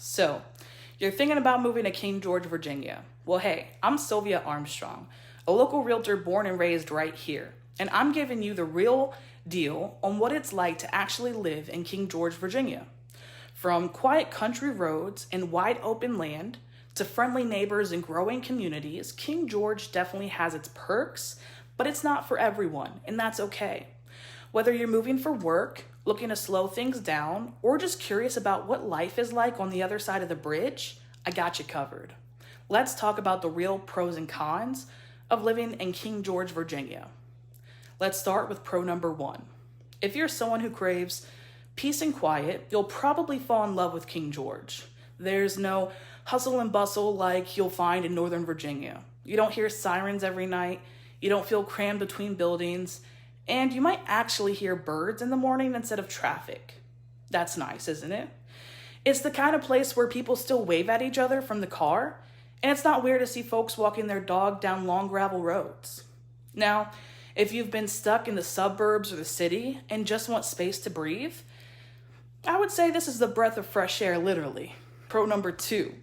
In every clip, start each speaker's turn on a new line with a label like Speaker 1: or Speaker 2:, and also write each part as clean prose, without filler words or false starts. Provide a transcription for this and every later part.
Speaker 1: So, you're thinking about moving to King George, Virginia. Well, hey, I'm Sylvia Armstrong, a local realtor born and raised right here, and I'm giving you the real deal on what it's like to actually live in King George, Virginia. From quiet country roads and wide open land to friendly neighbors and growing communities, King George definitely has its perks, but it's not for everyone, and that's okay. Whether you're moving for work, looking to slow things down, or just curious about what life is like on the other side of the bridge, I got you covered. Let's talk about the real pros and cons of living in King George, Virginia. Let's start with pro number one. If you're someone who craves peace and quiet, you'll probably fall in love with King George. There's no hustle and bustle like you'll find in Northern Virginia. You don't hear sirens every night, you don't feel crammed between buildings, and you might actually hear birds in the morning instead of traffic. That's nice, isn't it? It's the kind of place where people still wave at each other from the car, and it's not weird to see folks walking their dog down long gravel roads. Now, if you've been stuck in the suburbs or the city and just want space to breathe, I would say this is the breath of fresh air, literally. Pro number two,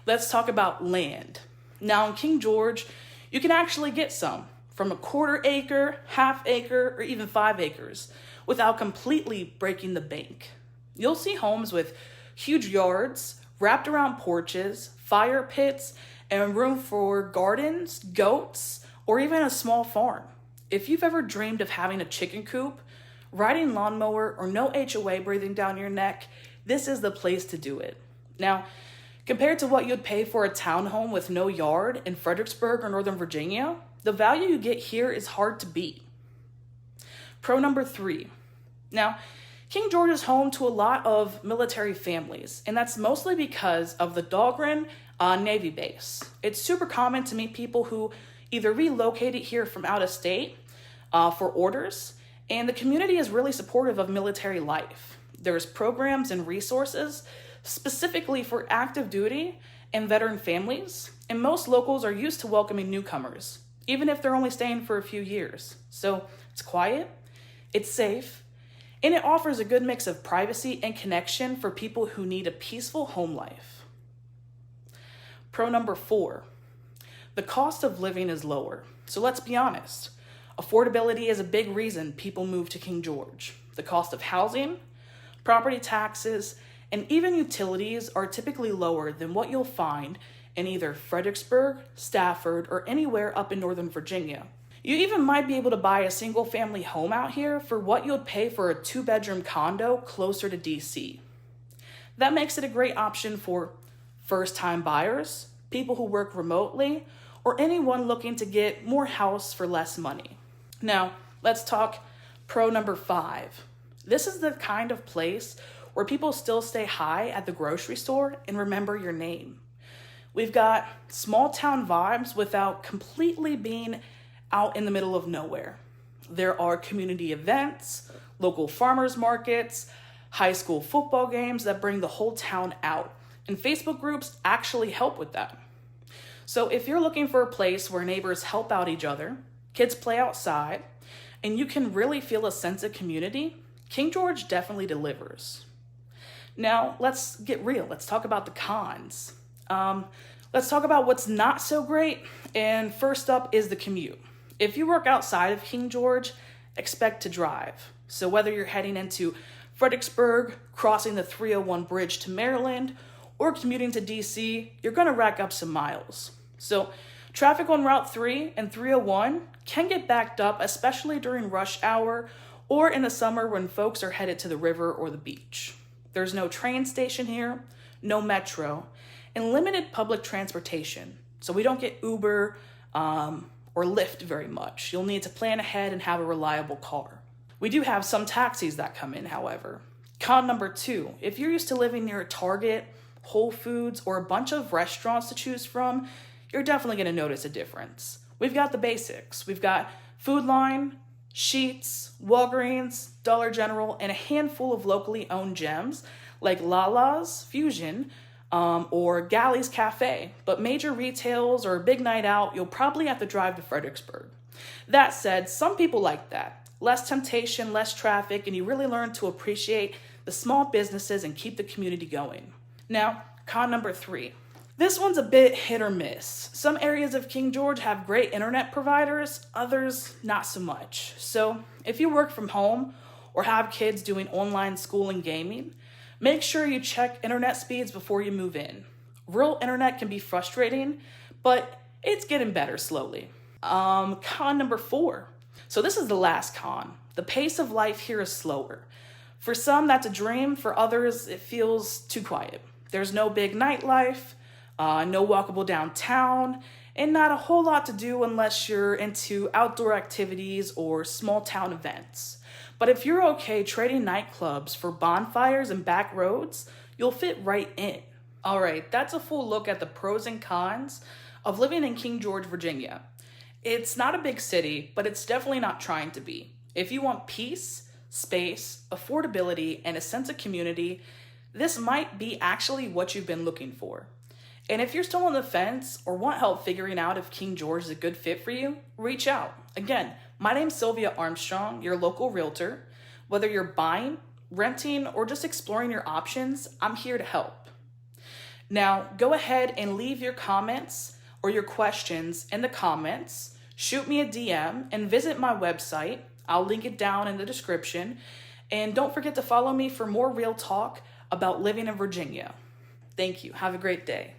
Speaker 1: let's talk about land. Now in King George, you can actually get some from a quarter acre, half acre, or even 5 acres without completely breaking the bank. You'll see homes with huge yards, wrapped around porches, fire pits, and room for gardens, goats, or even a small farm. If you've ever dreamed of having a chicken coop, riding lawnmower, or no HOA breathing down your neck, this is the place to do it. Now, compared to what you'd pay for a townhome with no yard in Fredericksburg or Northern Virginia, the value you get here is hard to beat. Pro number three. Now, King George is home to a lot of military families, and that's mostly because of the Dahlgren Navy base. It's super common to meet people who either relocated here from out of state for orders, and the community is really supportive of military life. There's programs and resources specifically for active duty and veteran families, and most locals are used to welcoming newcomers, even if they're only staying for a few years. So it's quiet, it's safe, and it offers a good mix of privacy and connection for people who need a peaceful home life. Pro number four, the cost of living is lower. So let's be honest, affordability is a big reason people move to King George. The cost of housing, property taxes, and even utilities are typically lower than what you'll find in either Fredericksburg, Stafford, or anywhere up in Northern Virginia. You even might be able to buy a single family home out here for what you'd pay for a 2-bedroom condo closer to DC. That makes it a great option for first-time buyers, people who work remotely, or anyone looking to get more house for less money. Now, let's talk pro number five. This is the kind of place where people still stay high at the grocery store and remember your name. We've got small town vibes without completely being out in the middle of nowhere. There are community events, local farmers markets, high school football games that bring the whole town out, and Facebook groups actually help with that. So if you're looking for a place where neighbors help out each other, kids play outside, and you can really feel a sense of community, King George definitely delivers. Now, let's get real. Let's talk about the cons. Let's talk about what's not so great. And first up is the commute. If you work outside of King George, expect to drive. So whether you're heading into Fredericksburg, crossing the 301 bridge to Maryland, or commuting to DC, you're going to rack up some miles. So traffic on Route 3 and 301 can get backed up, especially during rush hour or in the summer when folks are headed to the river or the beach. There's no train station here, no metro, and limited public transportation. So we don't get Uber or Lyft very much. You'll need to plan ahead and have a reliable car. We do have some taxis that come in, however. Con number two, if you're used to living near a Target, Whole Foods, or a bunch of restaurants to choose from, you're definitely going to notice a difference. We've got the basics. We've got Food Line, Sheetz, Walgreens, Dollar General, and a handful of locally owned gems like Lala's Fusion or Galley's Cafe. But major retails or a big night out, you'll probably have to drive to Fredericksburg. That said, some people like that. Less temptation, less traffic, and you really learn to appreciate the small businesses and keep the community going. Now, con number 3. This one's a bit hit or miss. Some areas of King George have great internet providers, others not so much. So if you work from home or have kids doing online school and gaming, make sure you check internet speeds before you move in. Rural internet can be frustrating, but it's getting better slowly. Con number 4. So this is the last con. The pace of life here is slower. For some, that's a dream. For others, it feels too quiet. There's no big nightlife, no walkable downtown, and not a whole lot to do unless you're into outdoor activities or small town events. But if you're okay trading nightclubs for bonfires and back roads, you'll fit right in. All right, that's a full look at the pros and cons of living in King George, Virginia. It's not a big city, but it's definitely not trying to be. If you want peace, space, affordability, and a sense of community, this might be actually what you've been looking for. And if you're still on the fence or want help figuring out if King George is a good fit for you, reach out. Again, my name's Sylvia Armstrong, your local realtor. Whether you're buying, renting, or just exploring your options, I'm here to help. Now, go ahead and leave your comments or your questions in the comments. Shoot me a DM and visit my website. I'll link it down in the description. And don't forget to follow me for more real talk about living in Virginia. Thank you. Have a great day.